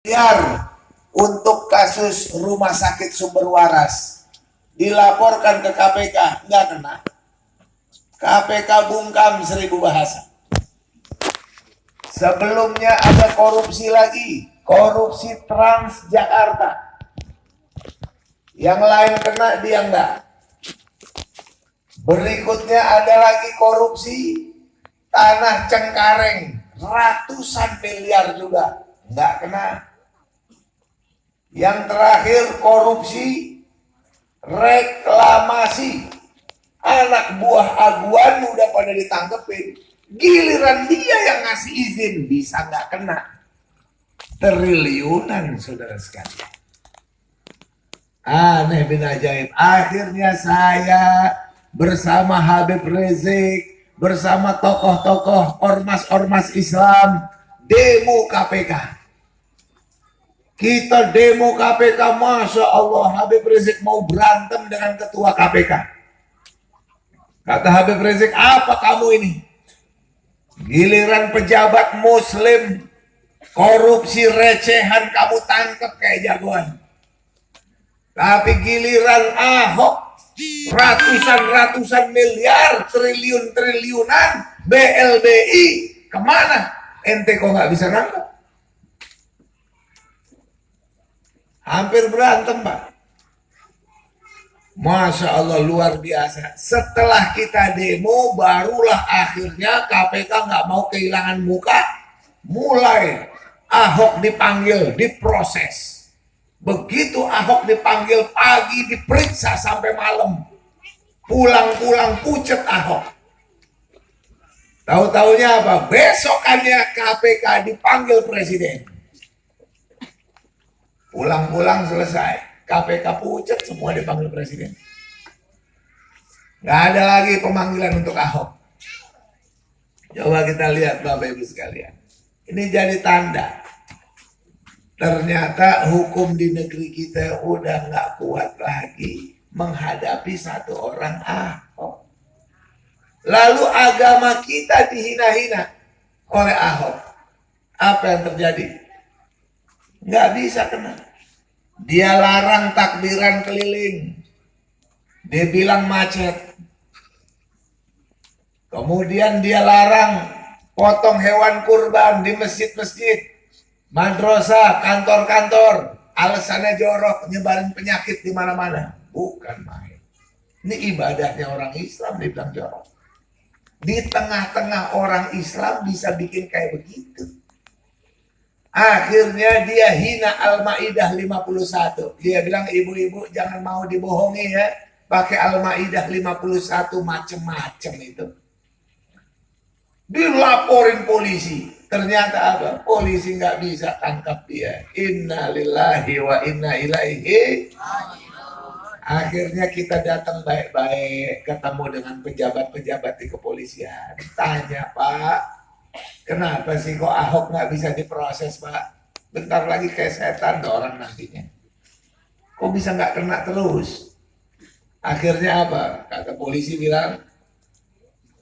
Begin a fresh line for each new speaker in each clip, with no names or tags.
miliar untuk kasus rumah sakit Sumber Waras. Dilaporkan ke KPK, nggak kena. KPK bungkam 1000 bahasa. Sebelumnya ada korupsi lagi, korupsi Transjakarta. Yang lain kena, dia enggak. Berikutnya ada lagi korupsi tanah Cengkareng, ratusan miliar juga, enggak kena. Yang terakhir korupsi reklamasi, anak buah Aguan udah pada ditangkepin, giliran dia yang ngasih izin bisa nggak kena. Triliunan, saudara sekalian. Aneh bin ajaib. Akhirnya saya bersama Habib Rizik, bersama tokoh-tokoh ormas-ormas Islam demo KPK. Kita demo KPK, Masya Allah, Habib Rizik mau berantem dengan ketua KPK. Kata Habib Rizik, apa kamu ini? Giliran pejabat muslim, korupsi recehan kamu tangkap kayak jagoan. Tapi giliran Ahok, ratusan miliar, triliunan, BLBI, kemana? Ente kok nggak bisa nangkap? Hampir berantem, Pak. Masya Allah, luar biasa. Setelah kita demo, barulah akhirnya KPK nggak mau kehilangan muka. Mulai Ahok dipanggil, diproses. Begitu Ahok dipanggil pagi, diperiksa sampai malam. Pulang-pulang pucet Ahok. Tahu-taunya apa? Besokannya KPK dipanggil presiden. Pulang-pulang selesai. KPK pucet, semua dipanggil presiden. Nggak ada lagi pemanggilan untuk Ahok. Coba kita lihat Bapak Ibu sekalian. Ini jadi tanda. Ternyata hukum di negeri kita udah nggak kuat lagi menghadapi satu orang Ahok. Lalu agama kita dihina-hina oleh Ahok. Apa yang terjadi? Nggak bisa kena. Dia larang takbiran keliling. Dia bilang macet. Kemudian dia larang potong hewan kurban di masjid-masjid, madrasah, kantor-kantor. Alasannya jorok, nyebarin penyakit di mana-mana. Bukan main. Ini ibadahnya orang Islam dibilang jorok. Di tengah-tengah orang Islam bisa bikin kayak begitu. Akhirnya dia hina Al-Maidah 51. Dia bilang, ibu-ibu jangan mau dibohongi ya. Pakai Al-Maidah 51 macem-macem itu. Dilaporin polisi. Ternyata apa? Polisi nggak bisa tangkap dia. Inna lillahi wa inna ilaihi. Akhirnya kita datang baik-baik. Ketemu dengan pejabat-pejabat di kepolisian. Tanya, Pak, kenapa sih kok Ahok nggak bisa diproses, Pak? Bentar lagi kayak setan tuh orang nantinya. Kok bisa nggak kena terus? Akhirnya apa? Kata polisi bilang,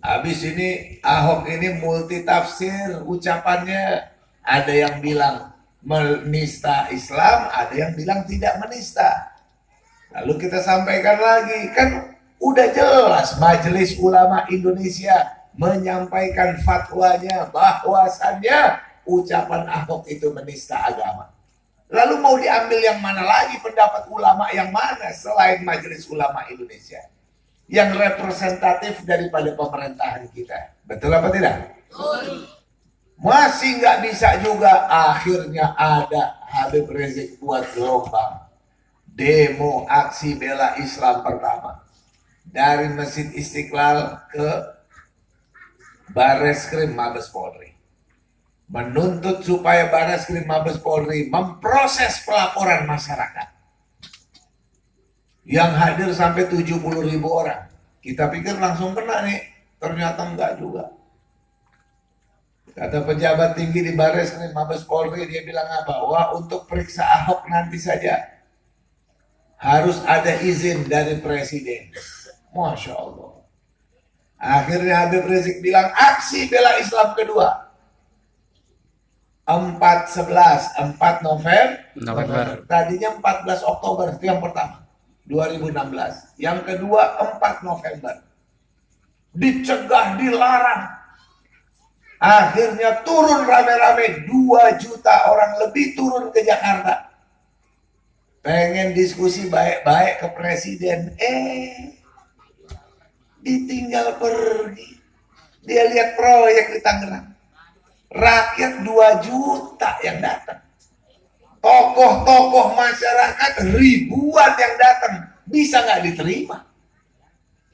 habis ini Ahok ini multi tafsir ucapannya. Ada yang bilang menista Islam, ada yang bilang tidak menista. Lalu kita sampaikan lagi, kan udah jelas Majelis Ulama Indonesia menyampaikan fatwanya bahwasannya ucapan Ahok itu menista agama. Lalu mau diambil yang mana lagi, pendapat ulama yang mana selain Majelis Ulama Indonesia yang representatif daripada pemerintahan kita? Betul apa tidak? Betul. Masih nggak bisa juga. Akhirnya ada Habib Rizik buat gelombang demo aksi bela Islam pertama dari Masjid Istiqlal ke Bareskrim Mabes Polri, menuntut supaya Bareskrim Mabes Polri memproses pelaporan masyarakat yang hadir sampai 70.000 orang. Kita pikir langsung kena nih, ternyata enggak juga. Kata pejabat tinggi di Bareskrim Mabes Polri, dia bilang apa? Wah, untuk periksa Ahok nanti saja harus ada izin dari presiden. Masya Allah. Akhirnya Habib Rizik bilang aksi bela Islam kedua. 4 November.
November.
Tadinya 14 Oktober itu yang pertama, 2016. Yang kedua 4 November. Dicegah, dilarang. Akhirnya turun rame-rame, 2 juta orang lebih turun ke Jakarta. Pengen diskusi baik-baik ke presiden, ditinggal pergi. Dia lihat proyek di Tangerang. Rakyat 2 juta yang datang. Tokoh-tokoh masyarakat ribuan yang datang. Bisa nggak diterima?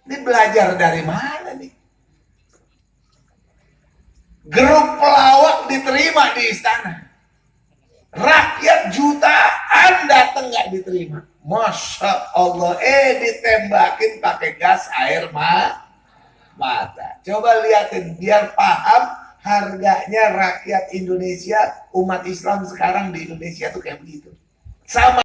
Ini belajar dari mana nih? Grup pelawak diterima di istana. Rakyat jutaan datang nggak diterima. Masya Allah, ditembakin pakai gas air mata. Coba liatin biar paham harganya rakyat Indonesia, umat Islam sekarang di Indonesia tuh kayak begitu. Sama